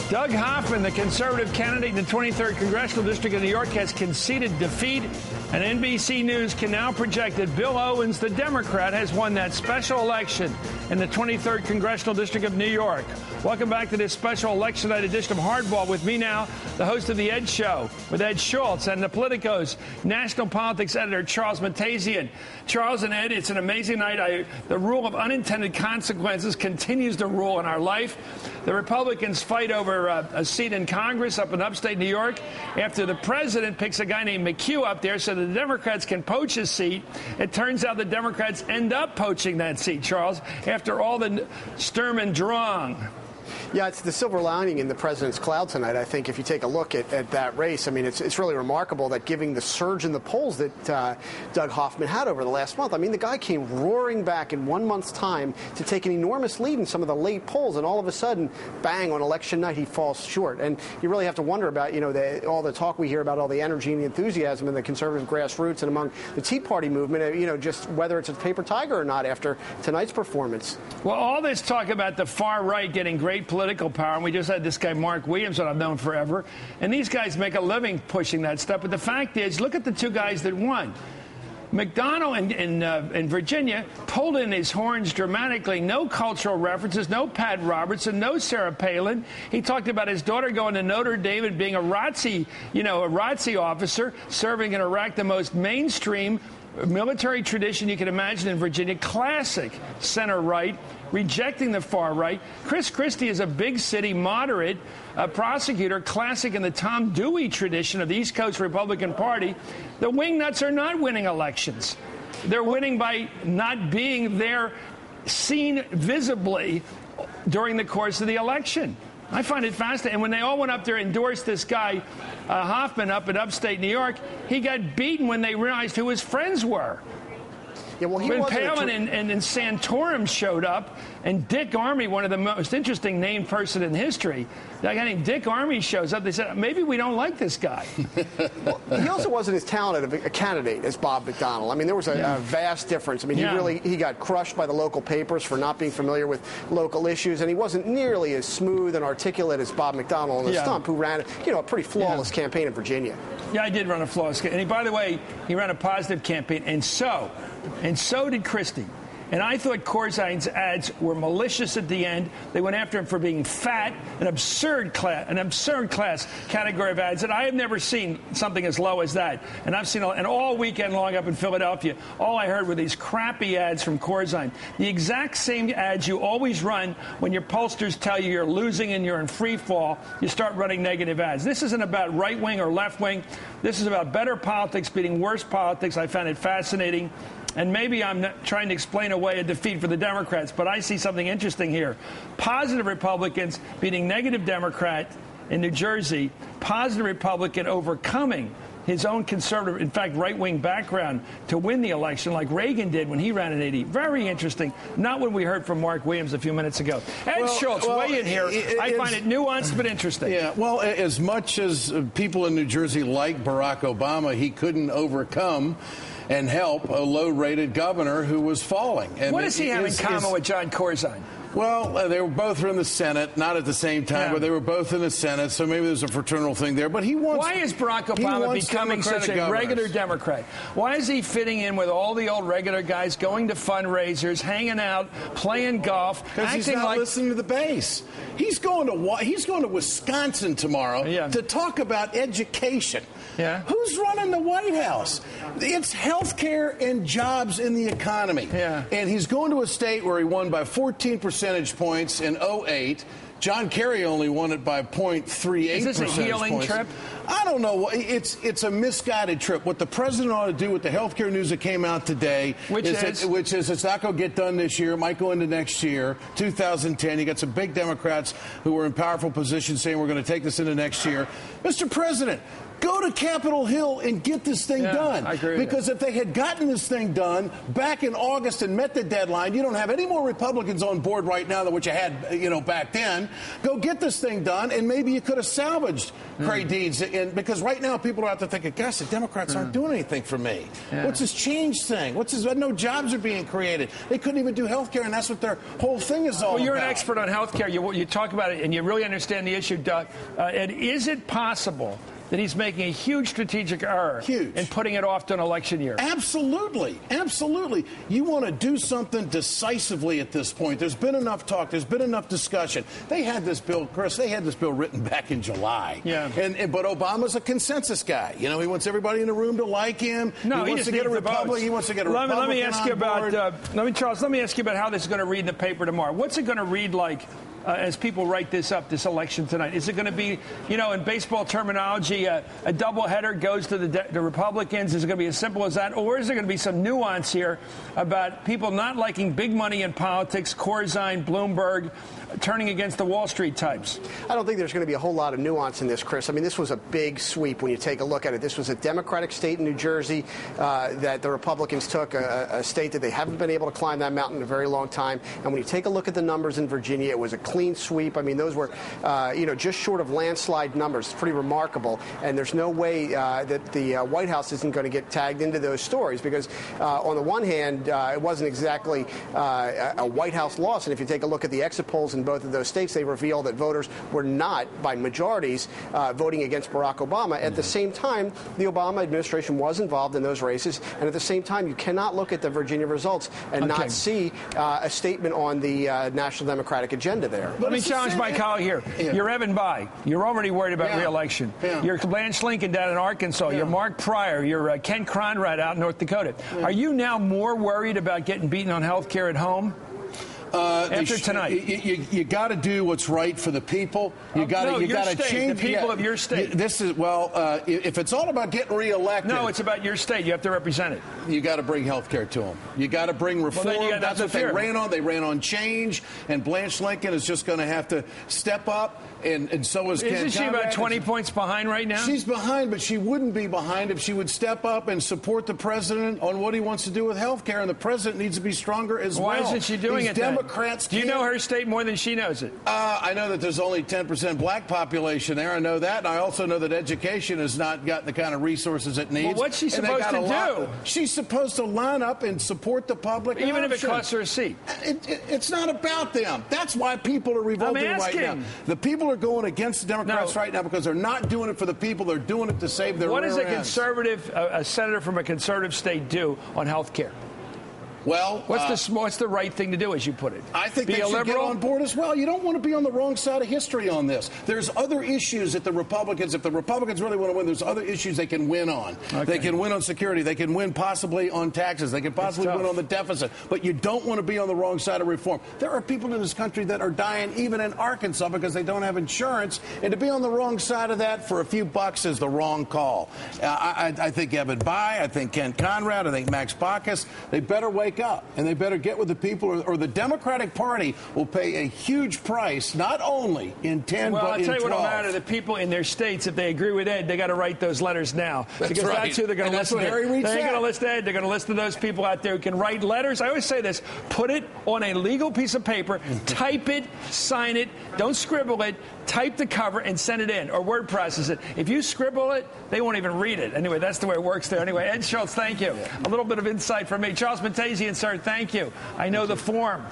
Doug Hoffman, the conservative candidate in the 23rd Congressional District of New York, has conceded defeat, and NBC News can now project that Bill Owens, the Democrat, has won that special election in the 23rd Congressional District of New York. Welcome back to this special election night edition of Hardball. With me now, the host of The Ed Show, with Ed Schultz, and the Politico's national politics editor, Charles Mathews. Charles and Ed, it's an amazing night. The rule of unintended consequences continues to rule in our life. The Republicans fight over a seat in Congress up in upstate New York after the president picks a guy named McHugh up there so the Democrats can poach his seat. It turns out the Democrats end up poaching that seat, Charles, after all the Sturm and Drang. Yeah, it's the silver lining in the president's cloud tonight. I think if you take a look at that race, I mean, it's really remarkable that given the surge in the polls that Doug Hoffman had over the last month. I mean, the guy came roaring back in 1 month's time to take an enormous lead in some of the late polls, and all of a sudden, bang, on election night, he falls short. And you really have to wonder about, all the talk we hear about all the energy and the enthusiasm in the conservative grassroots and among the Tea Party movement, just whether it's a paper tiger or not after tonight's performance. Well, all this talk about the far right getting great political power, and we just had this guy Mark Williams that I've known forever, and these guys make a living pushing that stuff. But the fact is, look at the two guys that won. McDonnell in Virginia pulled in his horns dramatically. No cultural references, no Pat Robertson, no Sarah Palin. He talked about his daughter going to Notre Dame and being a ROTC officer, serving in Iraq, the most mainstream military tradition you can imagine in Virginia. Classic center-right, rejecting the far right. Chris Christie is a big city moderate prosecutor, classic in the Tom Dewey tradition of the East Coast Republican Party. The wingnuts are not winning elections. They're winning by not being there, seen visibly during the course of the election. I find it fascinating. And when they all went up there and endorsed this guy, Hoffman, up in upstate New York, he got beaten when they realized who his friends were. Yeah, well, when Palin and Santorum showed up, and Dick Armey, one of the most interesting named person in history, that guy named Dick Armey shows up, they said, maybe we don't like this guy. Well, he also wasn't as talented a candidate as Bob McDonnell. I mean, there was a vast difference. I mean, he got crushed by the local papers for not being familiar with local issues, and he wasn't nearly as smooth and articulate as Bob McDonnell on the stump, who ran a pretty flawless campaign in Virginia. Yeah, I did run a flawless campaign. And by the way, he ran a positive campaign, and so did Christie. And I thought Corzine's ads were malicious at the end. They went after him for being fat, an absurd class category of ads that I have never seen something as low as that. And I've seen and all weekend long up in Philadelphia, all I heard were these crappy ads from Corzine. The exact same ads you always run when your pollsters tell you you're losing and you're in free fall. You start running negative ads. This isn't about right wing or left wing. This is about better politics beating worse politics. I found it fascinating. And maybe I'm trying to explain away a defeat for the Democrats, but I see something interesting here. Positive Republicans beating negative Democrat in New Jersey, positive Republican overcoming his own conservative, in fact, right-wing background to win the election like Reagan did when he ran in 80. Very interesting. Not what we heard from Mark Williams a few minutes ago. Ed Schultz, weigh in here. I find it nuanced but interesting. Yeah, well, as much as people in New Jersey like Barack Obama, he couldn't overcome and help a low-rated governor who was falling. And what does he have in common with John Corzine? Well, they were both in the Senate, not at the same time, but they were both in the Senate, so maybe there's a fraternal thing there. But he wants. Why is Barack Obama becoming such a regular Democrat? Why is he fitting in with all the old regular guys, going to fundraisers, hanging out, playing golf, because he's not listening to the base? He's going to Wisconsin tomorrow to talk about education. Yeah. Who's running the White House? It's health care and jobs in the economy. Yeah. And he's going to a state where he won by 14 percentage points in 2008. John Kerry only won it by 0.38 percentage points. Is this a healing trip? I don't know. It's a misguided trip. What the president ought to do with the health care news that came out today, which is it's not going to get done this year. It might go into next year, 2010. You got some big Democrats who are in powerful positions saying we're going to take this into next year. Mr. President, go to Capitol Hill and get this thing done. I agree with because if they had gotten this thing done back in August and met the deadline, you don't have any more Republicans on board right now than what you had, back then. can. Go get this thing done, and maybe you could have salvaged Craig Deeds. Because right now people are out there thinking, gosh, the Democrats aren't doing anything for me. What's this change thing? No jobs are being created. They couldn't even do health care, and that's what their whole thing is all about. Well, you're an expert on health care. You talk about it, and you really understand the issue, Doug. And is it possible that he's making a huge strategic error in putting it off to an election year? Absolutely. Absolutely. You want to do something decisively at this point. There's been enough talk. There's been enough discussion. They had this bill, Chris, written back in July. Yeah. But Obama's a consensus guy. You know, he wants everybody in the room to like him. No, he wants to get a Republican. He wants to get a Republican. Let me ask you about, Charles, let me ask you about how this is going to read in the paper tomorrow. What's it going to read like as people write this up, this election tonight? Is it going to be, in baseball terminology, a doubleheader goes to the Republicans? Is it going to be as simple as that? Or is there going to be some nuance here about people not liking big money in politics, Corzine, Bloomberg, turning against the Wall Street types? I don't think there's going to be a whole lot of nuance in this, Chris. I mean, this was a big sweep when you take a look at it. This was a Democratic state in New Jersey that the Republicans took, a state that they haven't been able to climb that mountain in a very long time. And when you take a look at the numbers in Virginia, it was a clean sweep. I mean, those were, just short of landslide numbers. It's pretty remarkable. And there's no way that the White House isn't going to get tagged into those stories because, on the one hand, it wasn't exactly a White House loss. And if you take a look at the exit polls in both of those states, they reveal that voters were not, by majorities, voting against Barack Obama. At the same time, the Obama administration was involved in those races. And at the same time, you cannot look at the Virginia results and not see a statement on the National Democratic agenda there. Let me challenge my colleague here. Yeah. You're Evan Bayh. You're already worried about re-election. Yeah. You're Blanche Lincoln down in Arkansas. Yeah. You're Mark Pryor. You're Ken Conrad out in North Dakota. Yeah. Are you now more worried about getting beaten on health care at home? After tonight, you got to do what's right for the people. You got to change the people of your state. This is if it's all about getting reelected. No, it's about your state. You have to represent it. You got to bring health care to them. You got to bring reform. Well, that's what they ran on. They ran on change, and Blanche Lincoln is just going to have to step up. And so is Ken Conrad. Isn't she about 20 points behind right now? She's behind, but she wouldn't be behind if she would step up and support the president on what he wants to do with health care. And the president needs to be stronger as well. Why isn't she doing it then? Democrats Do you know her state more than she knows it? I know that there's only 10% black population there. I know that. And I also know that education has not gotten the kind of resources it needs. Well, what's she supposed to do? She's supposed to line up and support the public. Even if it costs her a seat. It's not about them. That's why people are revolting right now. The people are going against the Democrats right now because they're not doing it for the people. They're doing it to save their rear ends. What does a conservative, a senator from a conservative state do on health care? Well, what's the right thing to do, as you put it? I think they should get on board as well. You don't want to be on the wrong side of history on this. There's other issues that the Republicans, if the Republicans really want to win, there's other issues they can win on. Okay. They can win on security. They can win possibly on taxes. They can possibly win on the deficit. But you don't want to be on the wrong side of reform. There are people in this country that are dying even in Arkansas because they don't have insurance. And to be on the wrong side of that for a few bucks is the wrong call. I think Evan Bayh, I think Ken Conrad, I think Max Baucus, they better wake up and they better get with the people, or the Democratic Party will pay a huge price, not only in 10 but in 12. Well, I'll tell you what'll matter. The people in their states, if they agree with Ed, they got to write those letters now. That's right. That's who they're going to listen to. They're going to list Ed. They're going to listen to those people out there who can write letters. I always say this: put it on a legal piece of paper, type it, sign it, don't scribble it, type the cover and send it in, or word process it. If you scribble it, they won't even read it. Anyway, that's the way it works there. Anyway, Ed Schultz, thank you. A little bit of insight from me. Charles Mathews, sir, thank you. I know the form.